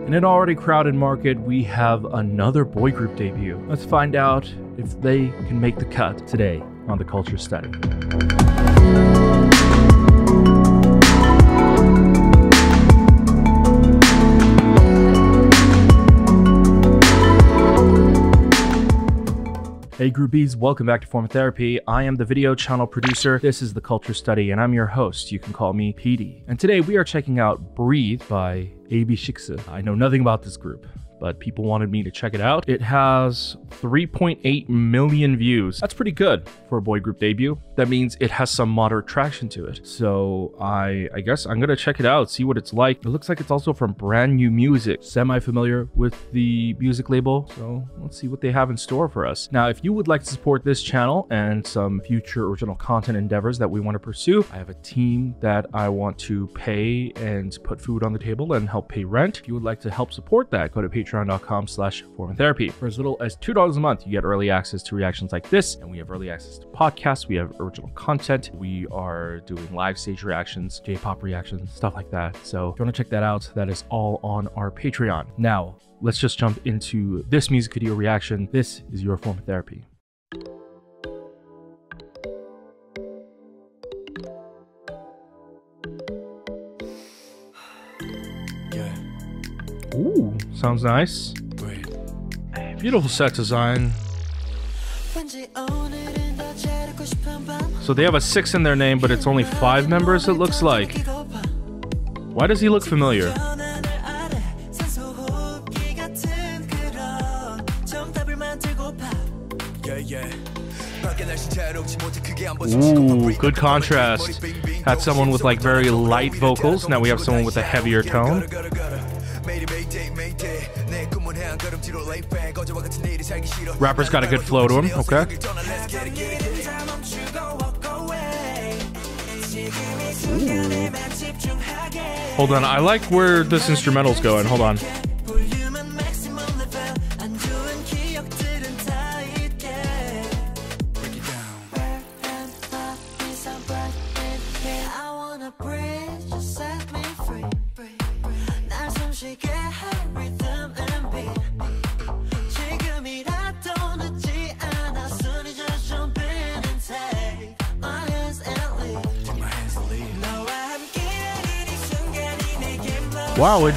In an already crowded market, we have another boy group debut. Let's find out if they can make the cut today on The Culture Study. Hey groupies, welcome back to Form Therapy. I am the video channel producer. This is The Culture Study, and I'm your host. You can call me PD. And today we are checking out Breathe by AB6IX. I know nothing about this group, but people wanted me to check it out. It has 3.8 million views. That's pretty good for a boy group debut. That means it has some moderate traction to it. So I guess I'm gonna check it out, see what it's like. It looks like it's also from Brand New Music. Semi-familiar with the music label, so let's see what they have in store for us. Now, if you would like to support this channel and some future original content endeavors that we want to pursue, I have a team that I want to pay and put food on the table and help pay rent. If you would like to help support that, go to patreon.com/formatherapy. For as little as $2 a month, you get early access to reactions like this, and we have early access to podcasts, we have original content, we are doing live stage reactions, J-pop reactions, stuff like that. So if you want to check that out, that is all on our Patreon. Now, let's just jump into this music video reaction. This is your form of therapy. Ooh, sounds nice. Beautiful set design. So they have a 6 in their name, but it's only 5 members, it looks like. Why does he look familiar? Ooh, good contrast. Had someone with like very light vocals. Now we have someone with a heavier tone. Rapper's got a good flow to him, okay. Ooh. Hold on, I like where this instrumental's going, hold on. Wow, it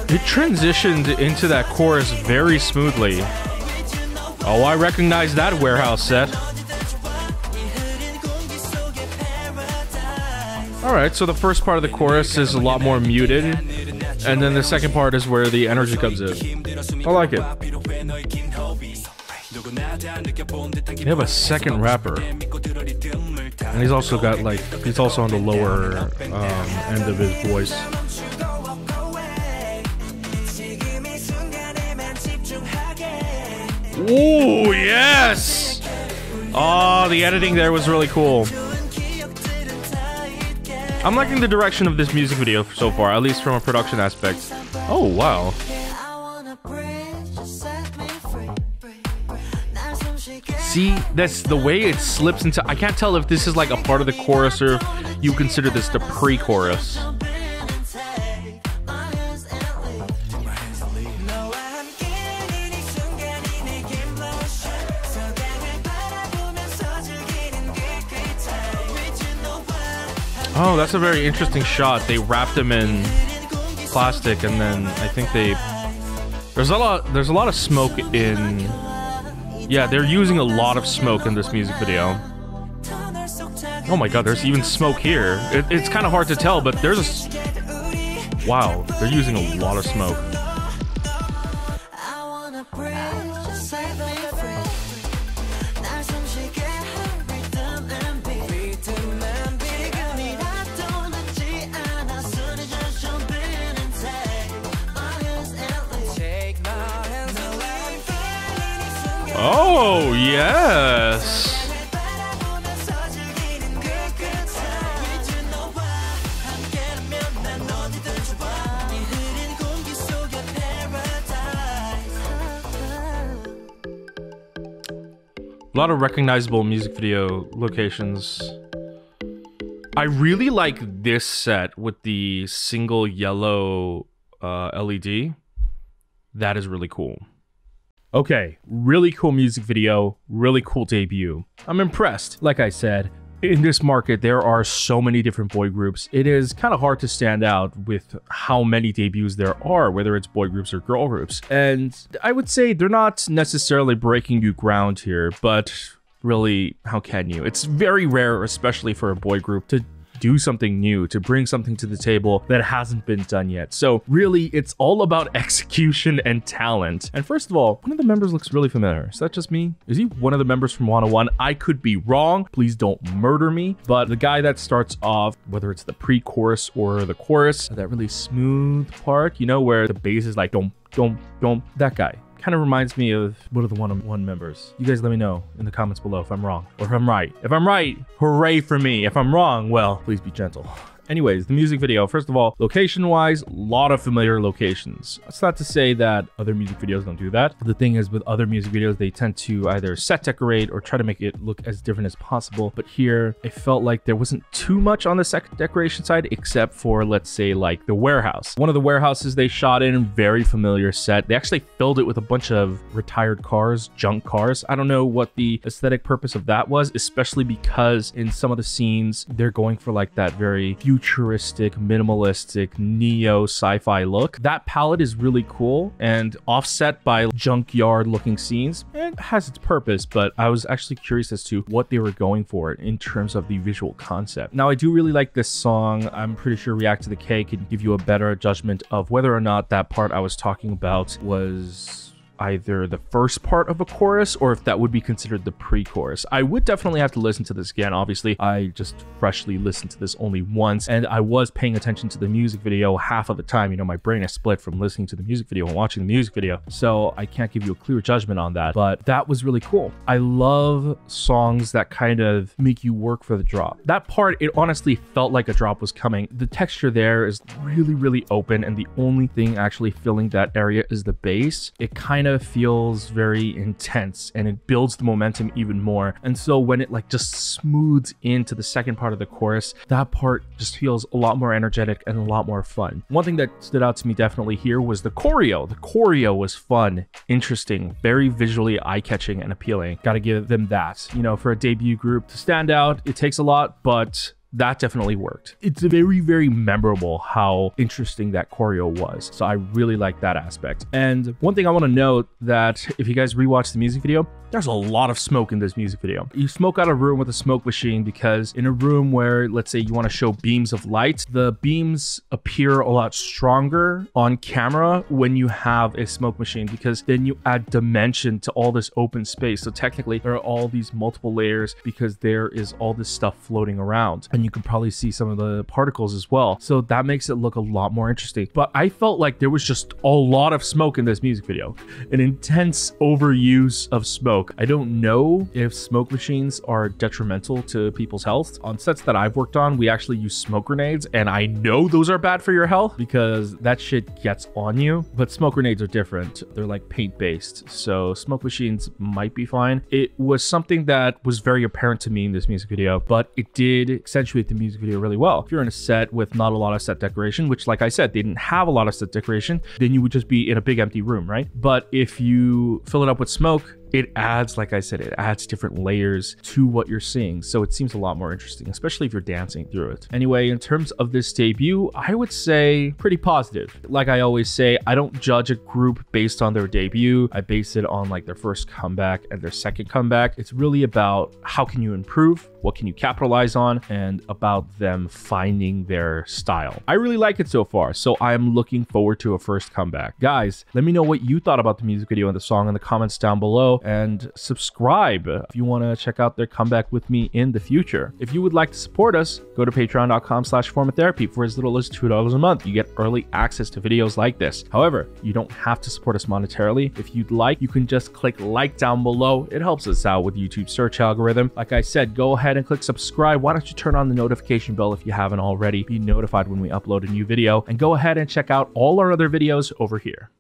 transitioned into that chorus very smoothly. Oh, I recognize that warehouse set. Alright, so the first part of the chorus is a lot more muted, and then the second part is where the energy comes in. I like it. They have a second rapper. And he's also got like, he's also on the lower end of his voice. Ooh, yes! Oh, the editing there was really cool. I'm liking the direction of this music video so far, at least from a production aspect. Oh, wow. See, that's the way it slips into... I can't tell if this is like a part of the chorus or if you consider this the pre-chorus. Oh, that's a very interesting shot. They wrapped him in plastic, and then I think they... There's a lot of smoke in... Yeah, they're using a lot of smoke in this music video. Oh my god, there's even smoke here. It's kind of hard to tell, but there's a... Wow, they're using a lot of smoke. Oh, yes. A lot of recognizable music video locations. I really like this set with the single yellow LED. that is really cool. Okay, really cool music video, really cool debut. I'm impressed. Like I said, in this market, there are so many different boy groups. It is kind of hard to stand out with how many debuts there are, whether it's boy groups or girl groups. And I would say they're not necessarily breaking new ground here, but really, how can you? It's very rare, especially for a boy group, to do something new, to bring something to the table that hasn't been done yet. So really, it's all about execution and talent. And first of all, one of the members looks really familiar. Is that just me? Is he one of the members from 101? I could be wrong. Please don't murder me. But the guy that starts off, whether it's the pre-chorus or the chorus, that really smooth part, you know, where the bass is like, dum, dum, dum, that guy. Kind of reminds me of one of the 101 members. You guys let me know in the comments below if I'm wrong or if I'm right. If I'm right, hooray for me. If I'm wrong, well, please be gentle. Anyways, the music video, first of all, location-wise, a lot of familiar locations. That's not to say that other music videos don't do that. The thing is, with other music videos, they tend to either set decorate or try to make it look as different as possible. But here, it felt like there wasn't too much on the set decoration side, except for, let's say, like the warehouse. One of the warehouses they shot in, very familiar set. They actually filled it with a bunch of retired cars, junk cars. I don't know what the aesthetic purpose of that was, especially because in some of the scenes, they're going for like that very futuristic, minimalistic, neo sci-fi look. That palette is really cool and offset by junkyard looking scenes. It has its purpose, but I was actually curious as to what they were going for in terms of the visual concept. Now, I do really like this song. I'm pretty sure React to the K can give you a better judgment of whether or not that part I was talking about was either the first part of a chorus or if that would be considered the pre-chorus. I would definitely have to listen to this again. Obviously, I just freshly listened to this only once, and I was paying attention to the music video half of the time. You know, my brain is split from listening to the music video and watching the music video, so I can't give you a clear judgment on that, but that was really cool. I love songs that kind of make you work for the drop. That part, it honestly felt like a drop was coming. The texture there is really, really open, and the only thing actually filling that area is the bass. It kind of feels very intense and it builds the momentum even more. And so when it like just smooths into the second part of the chorus, that part just feels a lot more energetic and a lot more fun. One thing that stood out to me definitely here was the choreo. The choreo was fun, interesting, very visually eye-catching and appealing. Gotta give them that. You know, for a debut group to stand out, it takes a lot, but that definitely worked. It's very, very memorable how interesting that choreo was. So I really like that aspect. And one thing I want to note, that if you guys rewatch the music video, there's a lot of smoke in this music video. You smoke out a room with a smoke machine because in a room where, let's say you want to show beams of light, the beams appear a lot stronger on camera when you have a smoke machine, because then you add dimension to all this open space. So technically there are all these multiple layers because there is all this stuff floating around, and you can probably see some of the particles as well. So that makes it look a lot more interesting. But I felt like there was just a lot of smoke in this music video, an intense overuse of smoke. I don't know if smoke machines are detrimental to people's health. On sets that I've worked on, we actually use smoke grenades, and I know those are bad for your health because that shit gets on you. But smoke grenades are different. They're like paint based, so smoke machines might be fine. It was something that was very apparent to me in this music video, but it did accentuate the music video really well. If you're in a set with not a lot of set decoration, which like I said, they didn't have a lot of set decoration, then you would just be in a big empty room, right? But if you fill it up with smoke, it adds, like I said, it adds different layers to what you're seeing. So it seems a lot more interesting, especially if you're dancing through it. Anyway, in terms of this debut, I would say pretty positive. Like I always say, I don't judge a group based on their debut. I base it on like their first comeback and their second comeback. It's really about how can you improve, what can you capitalize on, and about them finding their style. I really like it so far, so I'm looking forward to a first comeback. Guys, let me know what you thought about the music video and the song in the comments down below, and subscribe if you want to check out their comeback with me in the future. If you would like to support us, go to patreon.com/formatherapy. For as little as $2 a month, you get early access to videos like this. However, you don't have to support us monetarily. If you'd like, you can just click like down below. It helps us out with YouTube's search algorithm. Like I said, go ahead and click subscribe. Why don't you turn on the notification bell if you haven't already? Be notified when we upload a new video, and go ahead and check out all our other videos over here.